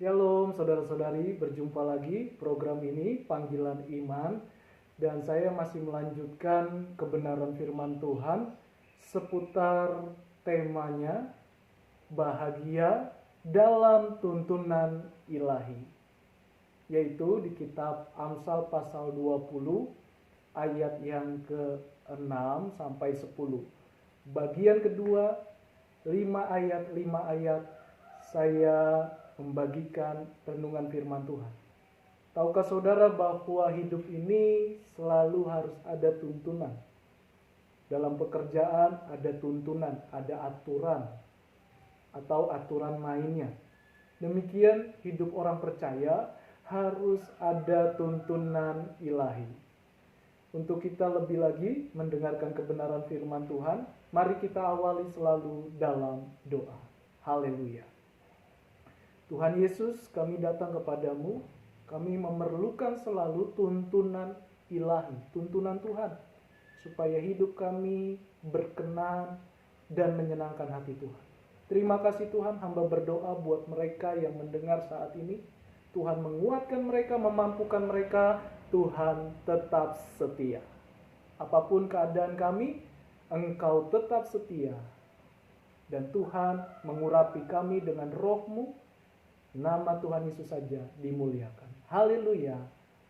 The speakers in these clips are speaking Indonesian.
Shalom saudara-saudari, berjumpa lagi program ini Panggilan Iman, dan saya masih melanjutkan kebenaran firman Tuhan seputar temanya bahagia dalam tuntunan ilahi, yaitu di kitab Amsal pasal 20 ayat yang ke-6 sampai 10. Bagian kedua 5 ayat saya membagikan renungan firman Tuhan. Tahukah saudara bahwa hidup ini selalu harus ada tuntunan? Dalam pekerjaan ada tuntunan, ada aturan atau aturan mainnya. Demikian hidup orang percaya harus ada tuntunan ilahi. Untuk kita lebih lagi mendengarkan kebenaran firman Tuhan, mari kita awali selalu dalam doa. Haleluya. Tuhan Yesus, kami datang kepadamu, kami memerlukan selalu tuntunan ilahi, tuntunan Tuhan, supaya hidup kami berkenan dan menyenangkan hati Tuhan. Terima kasih Tuhan, hamba berdoa buat mereka yang mendengar saat ini. Tuhan menguatkan mereka, memampukan mereka, Tuhan tetap setia. Apapun keadaan kami, Engkau tetap setia. Dan Tuhan mengurapi kami dengan roh-Mu. Nama Tuhan Yesus saja dimuliakan. Haleluya.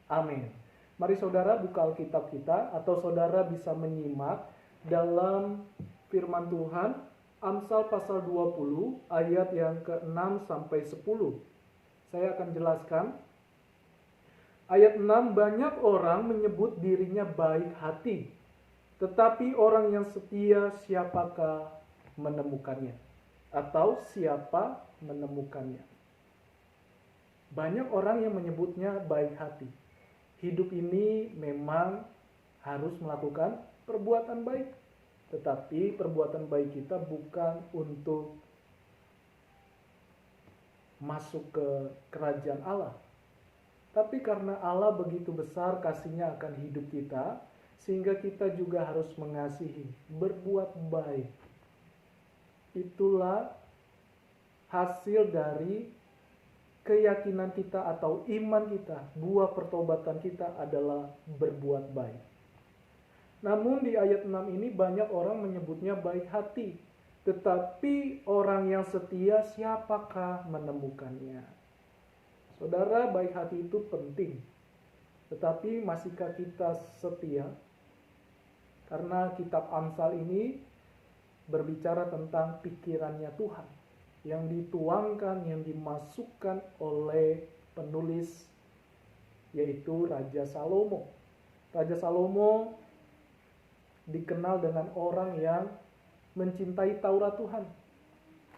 Amin. Mari saudara buka Alkitab kita, atau saudara bisa menyimak dalam firman Tuhan Amsal pasal 20 ayat yang ke-6 sampai 10. Saya akan jelaskan. Ayat 6, banyak orang menyebut dirinya baik hati, tetapi orang yang setia siapakah menemukannya? Atau siapa menemukannya? Banyak orang yang menyebutnya baik hati. Hidup ini memang harus melakukan perbuatan baik. Tetapi perbuatan baik kita bukan untuk masuk ke kerajaan Allah. Tapi karena Allah begitu besar kasih-Nya akan hidup kita, sehingga kita juga harus mengasihi, berbuat baik. Itulah hasil dari keyakinan kita atau iman kita, buah pertobatan kita adalah berbuat baik. Namun di ayat 6 ini banyak orang menyebutnya baik hati. Tetapi orang yang setia siapakah menemukannya? Saudara, baik hati itu penting. Tetapi masihkah kita setia? Karena kitab Amsal ini berbicara tentang pikirannya Tuhan, yang dituangkan, yang dimasukkan oleh penulis, yaitu Raja Salomo. Raja Salomo dikenal dengan orang yang mencintai Taurat Tuhan,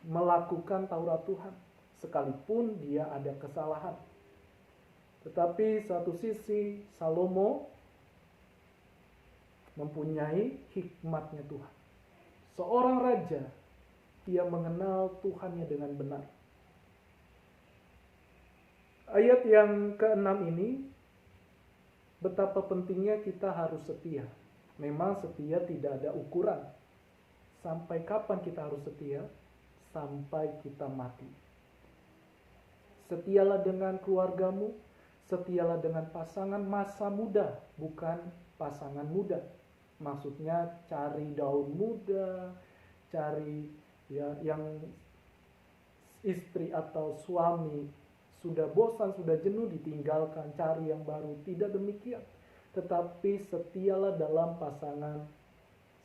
melakukan Taurat Tuhan, sekalipun dia ada kesalahan. Tetapi satu sisi Salomo mempunyai hikmatnya Tuhan. Seorang raja, ia mengenal Tuhannya dengan benar. Ayat yang ke-6 ini, betapa pentingnya kita harus setia. Memang setia tidak ada ukuran. Sampai kapan kita harus setia? Sampai kita mati. Setialah dengan keluargamu, setialah dengan pasangan masa muda, bukan pasangan muda. Maksudnya cari daun muda, cari yang istri atau suami sudah bosan, sudah jenuh, ditinggalkan, cari yang baru. Tidak demikian. Tetapi setialah dalam pasangan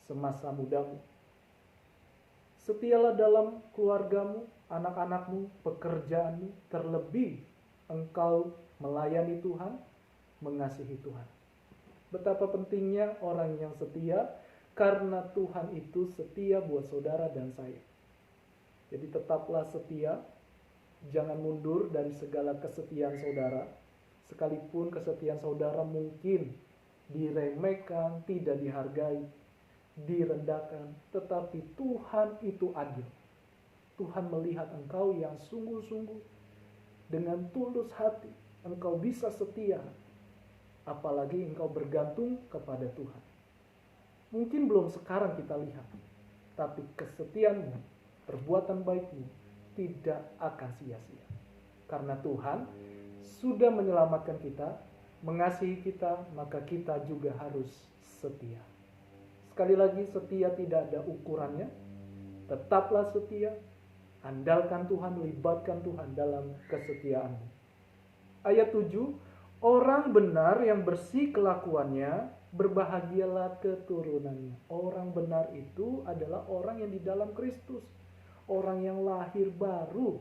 semasa mudamu. Setialah dalam keluargamu, anak-anakmu, pekerjaanmu. Terlebih engkau melayani Tuhan, mengasihi Tuhan. Betapa pentingnya orang yang setia, karena Tuhan itu setia buat saudara dan saya. Jadi tetaplah setia, jangan mundur dari segala kesetiaan saudara. Sekalipun kesetiaan saudara mungkin diremehkan, tidak dihargai, direndahkan, tetapi Tuhan itu adil. Tuhan melihat engkau yang sungguh-sungguh, dengan tulus hati, engkau bisa setia, apalagi engkau bergantung kepada Tuhan. Mungkin belum sekarang kita lihat, tapi kesetiaanmu, perbuatan baikmu tidak akan sia-sia. Karena Tuhan sudah menyelamatkan kita, mengasihi kita, maka kita juga harus setia. Sekali lagi, setia tidak ada ukurannya. Tetaplah setia, andalkan Tuhan, libatkan Tuhan dalam kesetiaanmu. Ayat 7, orang benar yang bersih kelakuannya, berbahagialah keturunannya. Orang benar itu adalah orang yang di dalam Kristus, orang yang lahir baru,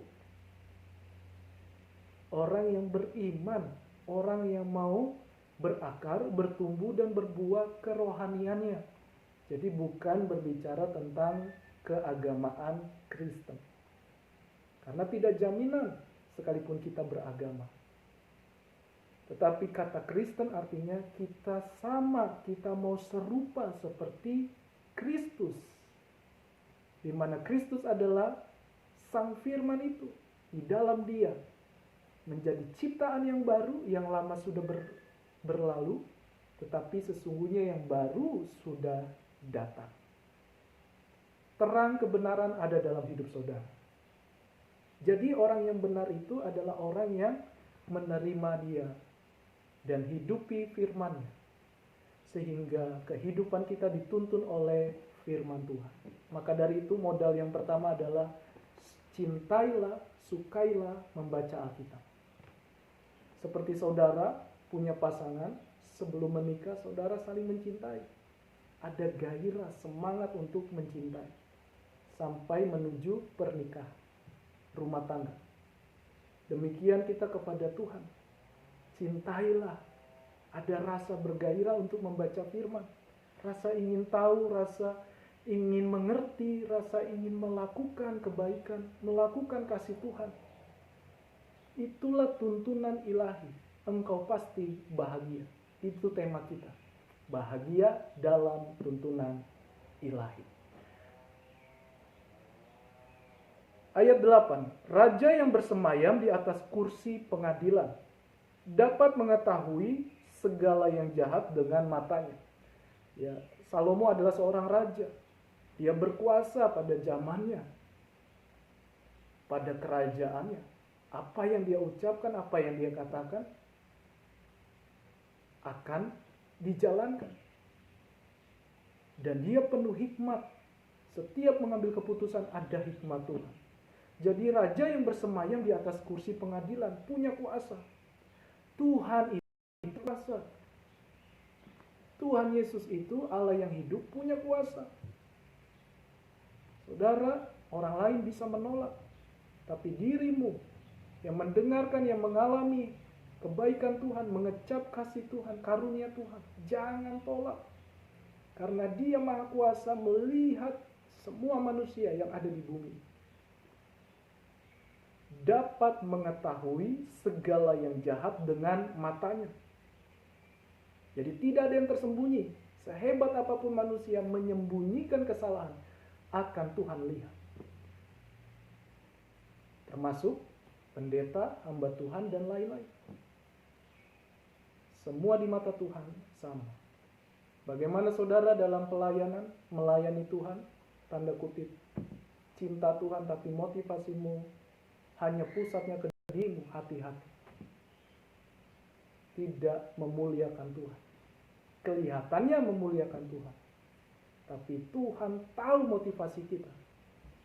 orang yang beriman, orang yang mau berakar, bertumbuh dan berbuah kerohaniannya. Jadi bukan berbicara tentang keagamaan Kristen. Karena tidak jaminan sekalipun kita beragama. Tetapi kata Kristen artinya kita sama, kita mau serupa seperti Kristus. Di mana Kristus adalah Sang Firman itu. Di dalam Dia menjadi ciptaan yang baru, yang lama sudah berlalu, tetapi sesungguhnya yang baru sudah datang. Terang kebenaran ada dalam hidup saudara. Jadi orang yang benar itu adalah orang yang menerima Dia dan hidupi firman-Nya, sehingga kehidupan kita dituntun oleh firman Tuhan. Maka dari itu modal yang pertama adalah cintailah, sukailah membaca Alkitab. Seperti saudara punya pasangan, sebelum menikah saudara saling mencintai. Ada gairah, semangat untuk mencintai. Sampai menuju pernikahan, rumah tangga. Demikian kita kepada Tuhan. Cintailah. Ada rasa bergairah untuk membaca firman. Rasa ingin tahu, rasa ingin mengerti, rasa ingin melakukan kebaikan, melakukan kasih Tuhan. Itulah tuntunan ilahi. Engkau pasti bahagia. Itu tema kita. Bahagia dalam tuntunan ilahi. Ayat 8. Raja yang bersemayam di atas kursi pengadilan dapat mengetahui segala yang jahat dengan matanya. Ya, Salomo adalah seorang raja. Dia berkuasa pada zamannya, pada kerajaannya. Apa yang dia ucapkan, apa yang dia katakan akan dijalankan. Dan dia penuh hikmat. Setiap mengambil keputusan ada hikmat Tuhan. Jadi raja yang bersemayam di atas kursi pengadilan punya kuasa. Tuhan itu kuasa. Tuhan Yesus itu Allah yang hidup punya kuasa. Saudara, orang lain bisa menolak. Tapi dirimu yang mendengarkan, yang mengalami kebaikan Tuhan, mengecap kasih Tuhan, karunia Tuhan, jangan tolak. Karena Dia Maha Kuasa melihat semua manusia yang ada di bumi. Dapat mengetahui segala yang jahat dengan matanya. Jadi tidak ada yang tersembunyi. Sehebat apapun manusia menyembunyikan kesalahan, akan Tuhan lihat. Termasuk pendeta, hamba Tuhan, dan lain-lain. Semua di mata Tuhan sama. Bagaimana saudara dalam pelayanan, melayani Tuhan, tanda kutip, cinta Tuhan tapi motivasimu hanya pusatnya ke dirimu, hati-hati. Tidak memuliakan Tuhan. Kelihatannya memuliakan Tuhan. Tapi Tuhan tahu motivasi kita.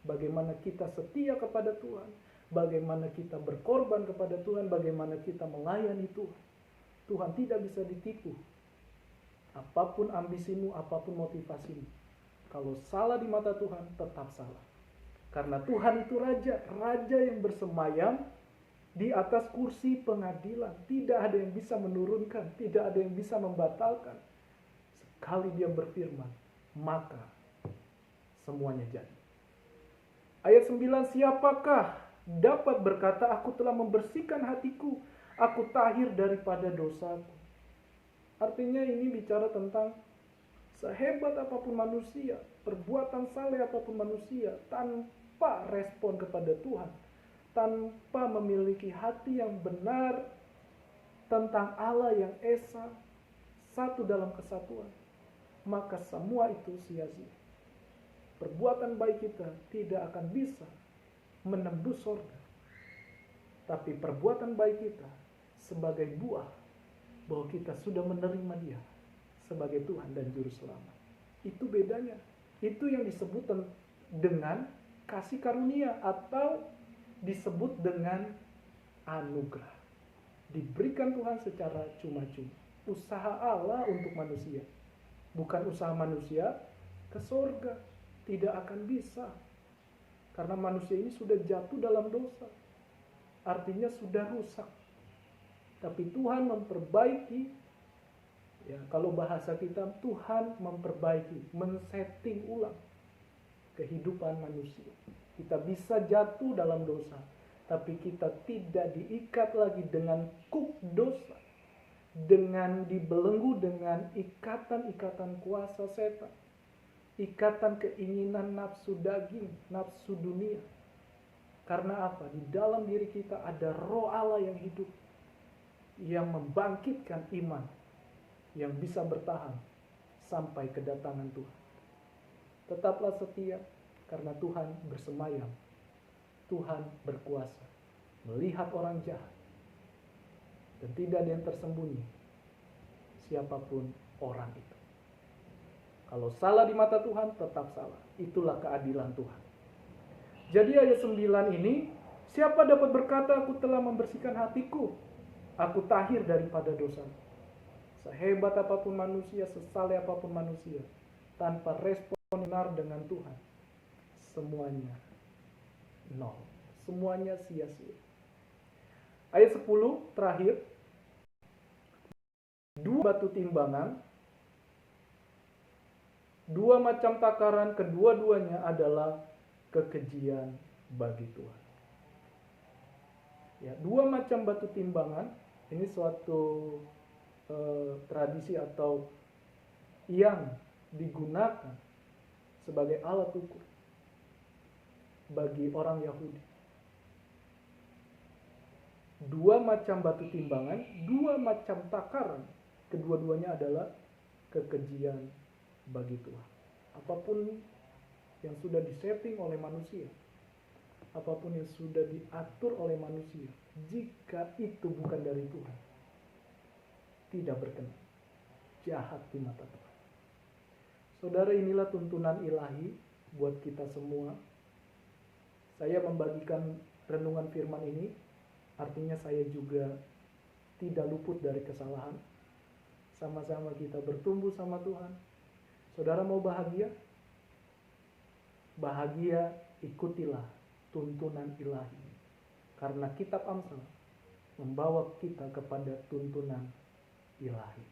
Bagaimana kita setia kepada Tuhan. Bagaimana kita berkorban kepada Tuhan. Bagaimana kita melayani Tuhan. Tuhan tidak bisa ditipu. Apapun ambisimu, apapun motivasimu. Kalau salah di mata Tuhan, tetap salah. Karena Tuhan itu raja. Raja yang bersemayam di atas kursi pengadilan. Tidak ada yang bisa menurunkan. Tidak ada yang bisa membatalkan. Sekali Dia berfirman, maka semuanya jadi. Ayat 9, siapakah dapat berkata, aku telah membersihkan hatiku, aku tahir daripada dosaku. Artinya ini bicara tentang sehebat apapun manusia, perbuatan saleh apapun manusia, tanpa respon kepada Tuhan, tanpa memiliki hati yang benar tentang Allah yang esa, satu dalam kesatuan, maka semua itu sia-sia. Perbuatan baik kita tidak akan bisa menembus surga. Tapi perbuatan baik kita sebagai buah bahwa kita sudah menerima Dia sebagai Tuhan dan Juru Selamat. Itu bedanya. Itu yang disebut dengan kasih karunia atau disebut dengan anugerah. Diberikan Tuhan secara cuma-cuma. Usaha Allah untuk manusia. Bukan usaha manusia ke surga. Tidak akan bisa. Karena manusia ini sudah jatuh dalam dosa. Artinya sudah rusak. Tapi Tuhan memperbaiki. Ya, kalau bahasa kita, Tuhan memperbaiki, men-setting ulang kehidupan manusia. Kita bisa jatuh dalam dosa, tapi kita tidak diikat lagi dengan kuk dosa, dengan dibelenggu dengan ikatan-ikatan kuasa setan, ikatan keinginan nafsu daging, nafsu dunia. Karena apa? Di dalam diri kita ada roh Allah yang hidup, yang membangkitkan iman, yang bisa bertahan sampai kedatangan Tuhan. Tetaplah setia, karena Tuhan bersemayam. Tuhan berkuasa melihat orang jahat, dan tidak ada yang tersembunyi siapapun orang itu. Kalau salah di mata Tuhan, tetap salah. Itulah keadilan Tuhan. Jadi ayat 9 ini, siapa dapat berkata, aku telah membersihkan hatiku, aku tahir daripada dosa. Sehebat apapun manusia, sesaleh apapun manusia, tanpa respon benar dengan Tuhan, semuanya nol. Semuanya sia-sia. Ayat 10 terakhir, dua batu timbangan, dua macam takaran, kedua-duanya adalah kekejian bagi Tuhan. Ya, dua macam batu timbangan, ini suatu tradisi atau yang digunakan sebagai alat ukur bagi orang Yahudi. Dua macam batu timbangan, dua macam takaran, kedua-duanya adalah kekejian bagi Tuhan. Apapun yang sudah disetting oleh manusia, apapun yang sudah diatur oleh manusia, jika itu bukan dari Tuhan, tidak berkenan, jahat di mata Tuhan. Saudara, inilah tuntunan ilahi buat kita semua. Saya membagikan renungan firman ini, artinya saya juga tidak luput dari kesalahan. Sama-sama kita bertumbuh sama Tuhan. Saudara mau bahagia? Bahagia, ikutilah tuntunan ilahi. Karena kitab Amsal membawa kita kepada tuntunan ilahi.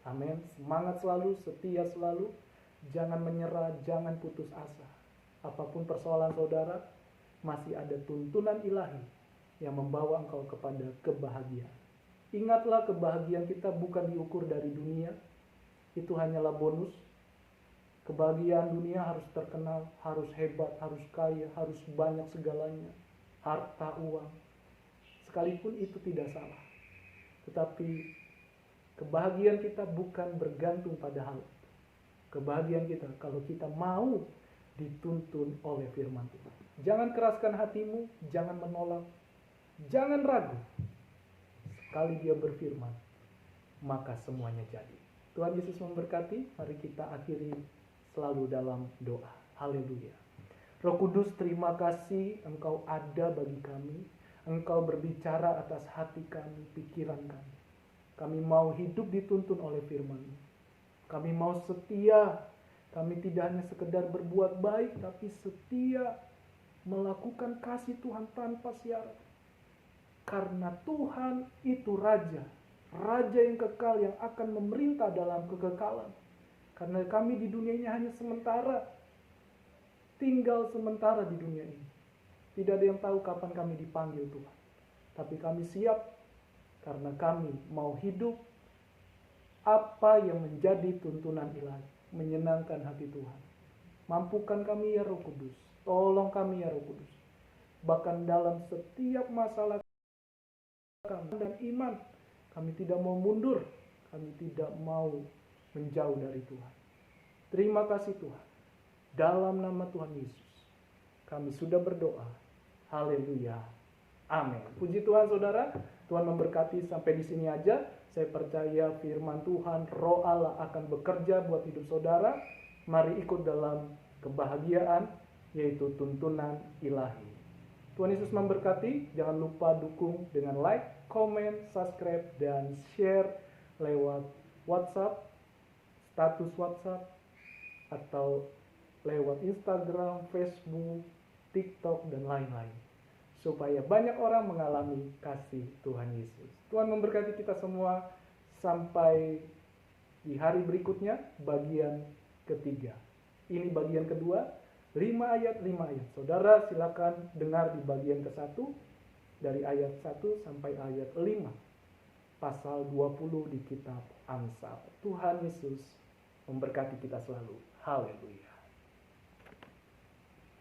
Amin. Semangat selalu, setia selalu, jangan menyerah, jangan putus asa. Apapun persoalan saudara, masih ada tuntunan ilahi yang membawa engkau kepada kebahagiaan. Ingatlah, kebahagiaan kita bukan diukur dari dunia. Itu hanyalah bonus. Kebahagiaan dunia harus terkenal, harus hebat, harus kaya, harus banyak segalanya, harta, uang. Sekalipun itu tidak salah. Tetapi kebahagiaan kita bukan bergantung pada hal itu. Kebahagiaan kita kalau kita mau dituntun oleh firman Tuhan. Jangan keraskan hatimu, jangan menolak, jangan ragu. Sekali Dia berfirman, maka semuanya jadi. Tuhan Yesus memberkati. Mari kita akhiri selalu dalam doa. Haleluya. Roh Kudus, terima kasih Engkau ada bagi kami. Engkau berbicara atas hati kami, pikiran kami. Kami mau hidup dituntun oleh firman-Mu. Kami mau setia. Kami tidak hanya sekedar berbuat baik, tapi setia melakukan kasih Tuhan tanpa syarat. Karena Tuhan itu Raja. Raja yang kekal, yang akan memerintah dalam kekekalan. Karena kami di dunia ini hanya sementara. Tinggal sementara di dunia ini. Tidak ada yang tahu kapan kami dipanggil Tuhan. Tapi kami siap. Karena kami mau hidup apa yang menjadi tuntunan ilahi, menyenangkan hati Tuhan. Mampukan kami ya Roh Kudus, tolong kami ya Roh Kudus. Bahkan dalam setiap masalah kami dan iman, kami tidak mau mundur, kami tidak mau menjauh dari Tuhan. Terima kasih Tuhan. Dalam nama Tuhan Yesus, kami sudah berdoa. Haleluya. Amin. Puji Tuhan saudara, Tuhan memberkati sampai di sini aja. Saya percaya firman Tuhan, Roh Allah akan bekerja buat hidup saudara. Mari ikut dalam kebahagiaan, yaitu tuntunan ilahi. Tuhan Yesus memberkati. Jangan lupa dukung dengan like, comment, subscribe, dan share lewat WhatsApp, status WhatsApp, atau lewat Instagram, Facebook, TikTok, dan lain-lain. Supaya banyak orang mengalami kasih Tuhan Yesus. Tuhan memberkati kita semua sampai di hari berikutnya, bagian ketiga. Ini bagian kedua, 5 ayat. Saudara silakan dengar di bagian ke-1, dari ayat 1 sampai ayat 5. Pasal 20 di kitab Amsal. Tuhan Yesus memberkati kita selalu. Haleluya.